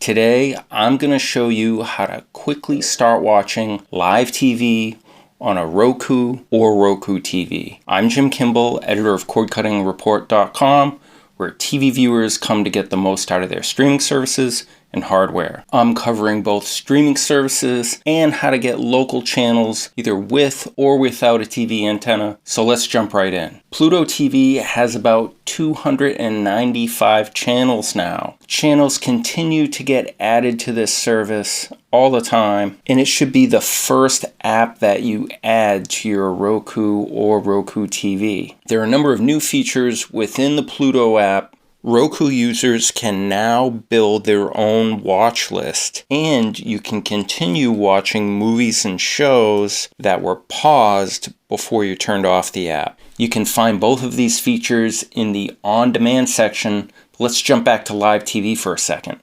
Today, I'm going to show you how to quickly start watching live TV on a Roku or Roku TV. I'm Jim Kimball, editor of CordCuttingReport.com, where TV viewers come to get the most out of their streaming services and hardware. I'm covering both streaming services and how to get local channels either with or without a TV antenna, so let's jump right in. Pluto TV has about 295 channels now. Channels continue to get added to this service all the time, and it should be the first app that you add to your Roku or Roku TV. There are a number of new features within the Pluto app. Roku users can now build their own watch list, and you can continue watching movies and shows that were paused before you turned off the app. You can find both of these features in the on-demand section. Let's jump back to live TV for a second.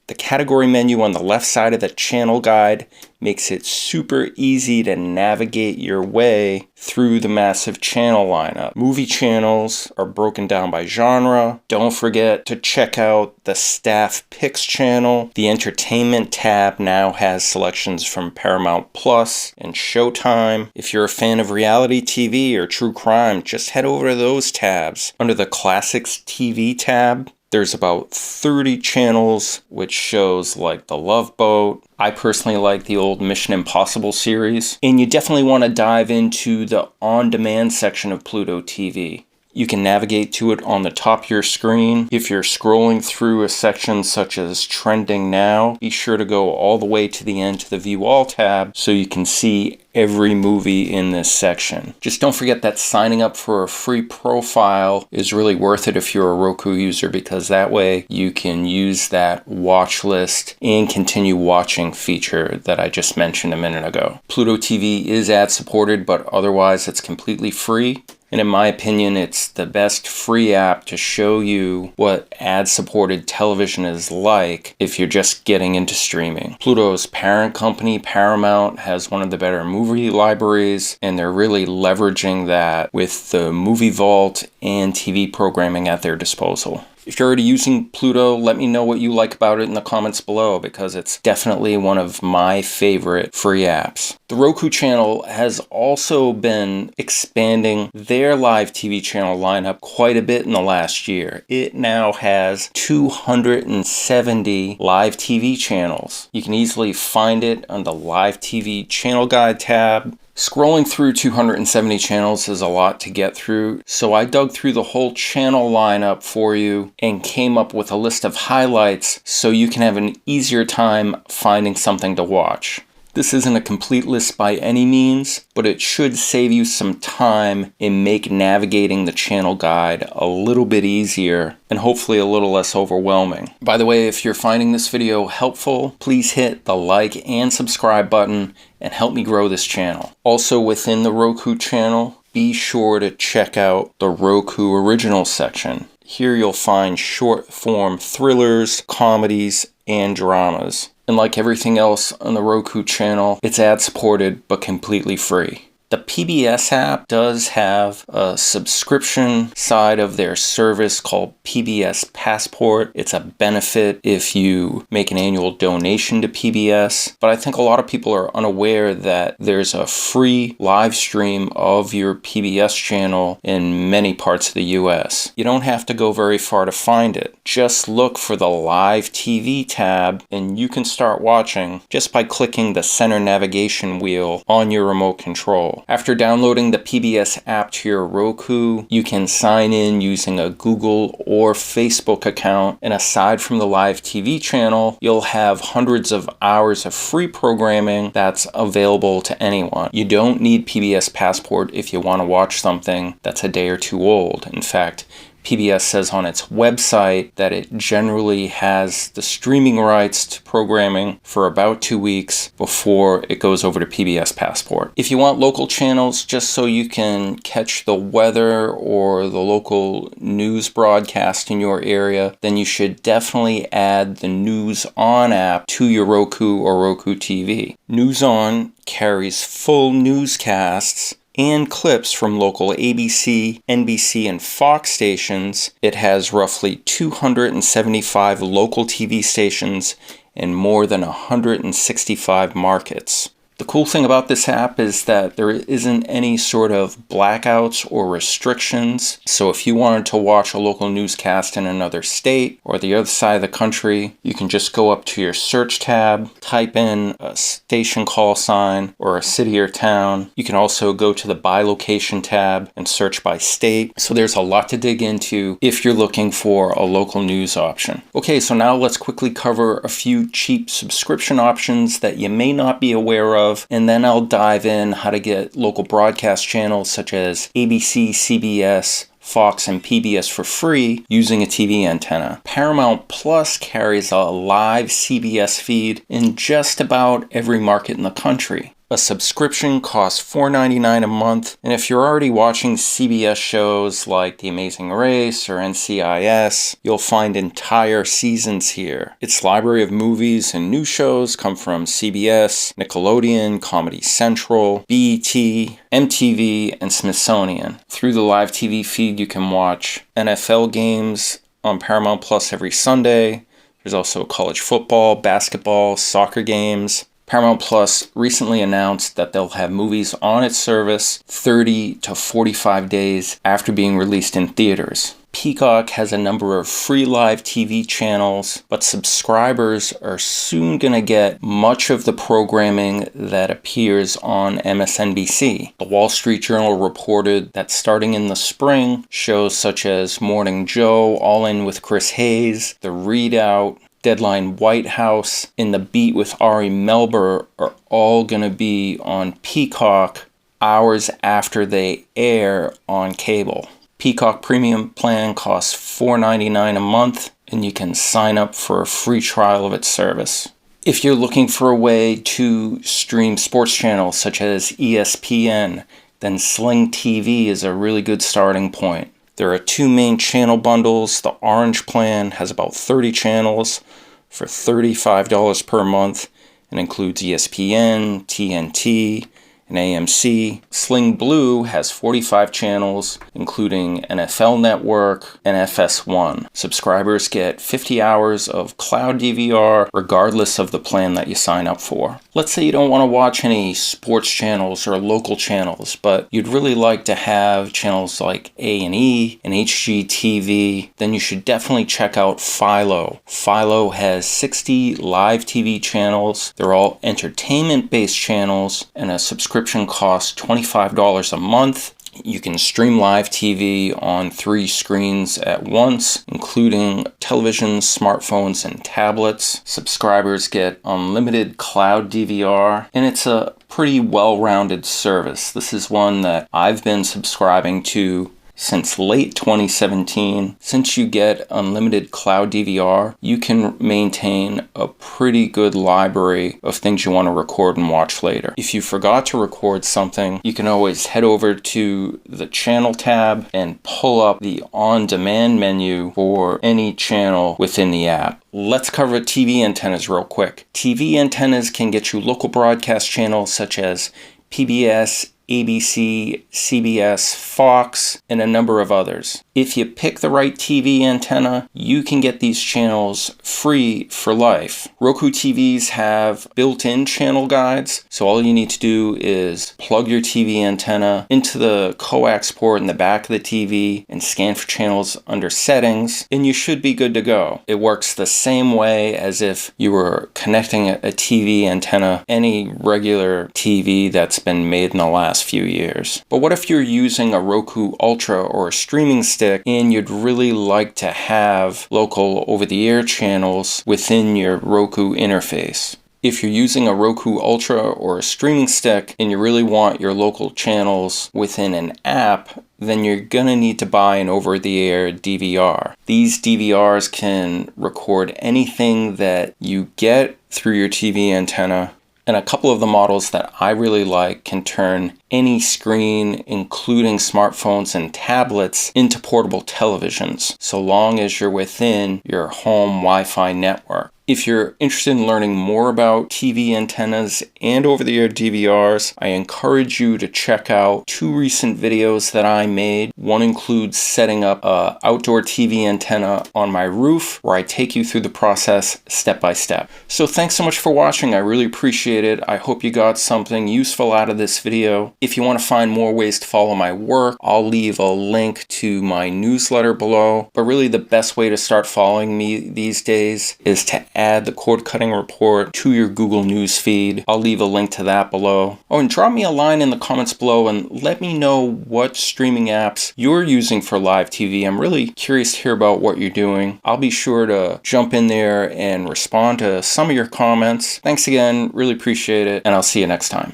The category menu on the left side of the channel guide makes it super easy to navigate your way through the massive channel lineup. Movie channels are broken down by genre. Don't forget to check out the Staff Picks channel. The Entertainment tab now has selections from Paramount Plus and Showtime. If you're a fan of reality TV or true crime, just head over to those tabs. Under the Classics TV tab, there's about 30 channels with shows like The Love Boat. I personally like the old Mission Impossible series. And you definitely want to dive into the on-demand section of Pluto TV. You can navigate to it on the top of your screen. If you're scrolling through a section such as Trending Now, be sure to go all the way to the end to the View All tab so you can see every movie in this section. Just don't forget that signing up for a free profile is really worth it if you're a Roku user, because that way you can use that watch list and continue watching feature that I just mentioned a minute ago. Pluto TV is ad supported, but otherwise it's completely free. And in my opinion, it's the best free app to show you what ad-supported television is like if you're just getting into streaming. Pluto's parent company, Paramount, has one of the better movie libraries, and they're really leveraging that with the movie vault and TV programming at their disposal. If you're already using Pluto, let me know what you like about it in the comments below, because it's definitely one of my favorite free apps. The Roku Channel has also been expanding their live TV channel lineup quite a bit in the last year. It now has 270 live TV channels. You can easily find it on the Live TV Channel Guide tab. Scrolling through 270 channels is a lot to get through, so I dug through the whole channel lineup for you and came up with a list of highlights so you can have an easier time finding something to watch. This isn't a complete list by any means, but it should save you some time and make navigating the channel guide a little bit easier and hopefully a little less overwhelming. By the way, if you're finding this video helpful, please hit the like and subscribe button and help me grow this channel. Also within the Roku channel, be sure to check out the Roku Original section. Here you'll find short-form thrillers, comedies, and dramas. And like everything else on the Roku channel, it's ad-supported but completely free. The PBS app does have a subscription side of their service called PBS Passport. It's a benefit if you make an annual donation to PBS. But I think a lot of people are unaware that there's a free live stream of your PBS channel in many parts of the US. You don't have to go very far to find it. Just look for the Live TV tab and you can start watching just by clicking the center navigation wheel on your remote control. After downloading the PBS app to your Roku, you can sign in using a Google or Facebook account, and aside from the live TV channel, you'll have hundreds of hours of free programming that's available to anyone. You don't need PBS Passport if you want to watch something that's a day or two old. In fact, PBS says on its website that it generally has the streaming rights to programming for about 2 weeks before it goes over to PBS Passport. If you want local channels just so you can catch the weather or the local news broadcast in your area, then you should definitely add the NewsOn app to your Roku or Roku TV. NewsOn carries full newscasts and clips from local ABC, NBC, and FOX stations. It has roughly 275 local TV stations in more than 165 markets. The cool thing about this app is that there isn't any sort of blackouts or restrictions. So if you wanted to watch a local newscast in another state or the other side of the country, you can just go up to your search tab, type in a station call sign or a city or town. You can also go to the by location tab and search by state. So there's a lot to dig into if you're looking for a local news option. Okay, so now let's quickly cover a few cheap subscription options that you may not be aware of. And then I'll dive in how to get local broadcast channels such as ABC, CBS, Fox, and PBS for free using a TV antenna. Paramount Plus carries a live CBS feed in just about every market in the country. A subscription costs $4.99 a month, and if you're already watching CBS shows like The Amazing Race or NCIS, you'll find entire seasons here. Its library of movies and new shows come from CBS, Nickelodeon, Comedy Central, BET, MTV, and Smithsonian. Through the live TV feed, you can watch NFL games on Paramount Plus every Sunday. There's also college football, basketball, soccer games. Paramount Plus recently announced that they'll have movies on its service 30 to 45 days after being released in theaters. Peacock has a number of free live TV channels, but subscribers are soon going to get much of the programming that appears on MSNBC. The Wall Street Journal reported that starting in the spring, shows such as Morning Joe, All In with Chris Hayes, The Readout, Deadline White House, and The Beat with Ari Melber are all going to be on Peacock hours after they air on cable. Peacock Premium plan costs $4.99 a month, and you can sign up for a free trial of its service. If you're looking for a way to stream sports channels such as ESPN, then Sling TV is a really good starting point. There are two main channel bundles. The Orange plan has about 30 channels for $35 per month and includes ESPN, TNT, and AMC. Sling Blue has 45 channels, including NFL Network and FS1. Subscribers get 50 hours of cloud DVR regardless of the plan that you sign up for. Let's say you don't want to watch any sports channels or local channels, but you'd really like to have channels like A&E and HGTV, then you should definitely check out Philo. Philo has 60 live TV channels. They're all entertainment-based channels, and a subscription costs $25 a month. You can stream live TV on 3 screens at once, including televisions, smartphones, and tablets. Subscribers get unlimited cloud DVR, and it's a pretty well-rounded service. This is one that I've been subscribing to since late 2017. Since you get unlimited cloud DVR, you can maintain a pretty good library of things you want to record and watch later. If you forgot to record something, you can always head over to the channel tab and pull up the on-demand menu for any channel within the app. Let's cover TV antennas real quick. TV antennas can get you local broadcast channels such as PBS, ABC, CBS, Fox, and a number of others. If you pick the right TV antenna, you can get these channels free for life. Roku TVs have built-in channel guides, so all you need to do is plug your TV antenna into the coax port in the back of the TV and scan for channels under settings, and you should be good to go. It works the same way as if you were connecting a TV antenna, any regular TV that's been made in the last few years. But what if you're using a Roku Ultra or a streaming stick and you'd really like to have local over-the-air channels within your Roku interface? If you're using a Roku Ultra or a streaming stick and you really want your local channels within an app, then you're gonna need to buy an over-the-air DVR. These DVRs can record anything that you get through your TV antenna, and a couple of the models that I really like can turn any screen, including smartphones and tablets, into portable televisions, so long as you're within your home Wi-Fi network. If you're interested in learning more about TV antennas and over-the-air DVRs, I encourage you to check out 2 recent videos that I made. One includes setting up an outdoor TV antenna on my roof, where I take you through the process step by step. So thanks so much for watching. I really appreciate it. I hope you got something useful out of this video. If you want to find more ways to follow my work, I'll leave a link to my newsletter below. But really the best way to start following me these days is to add the Cord Cutting Report to your Google News feed. I'll leave a link to that below. Oh, and drop me a line in the comments below and let me know what streaming apps you're using for live TV. I'm really curious to hear about what you're doing. I'll be sure to jump in there and respond to some of your comments. Thanks again, really appreciate it, and I'll see you next time.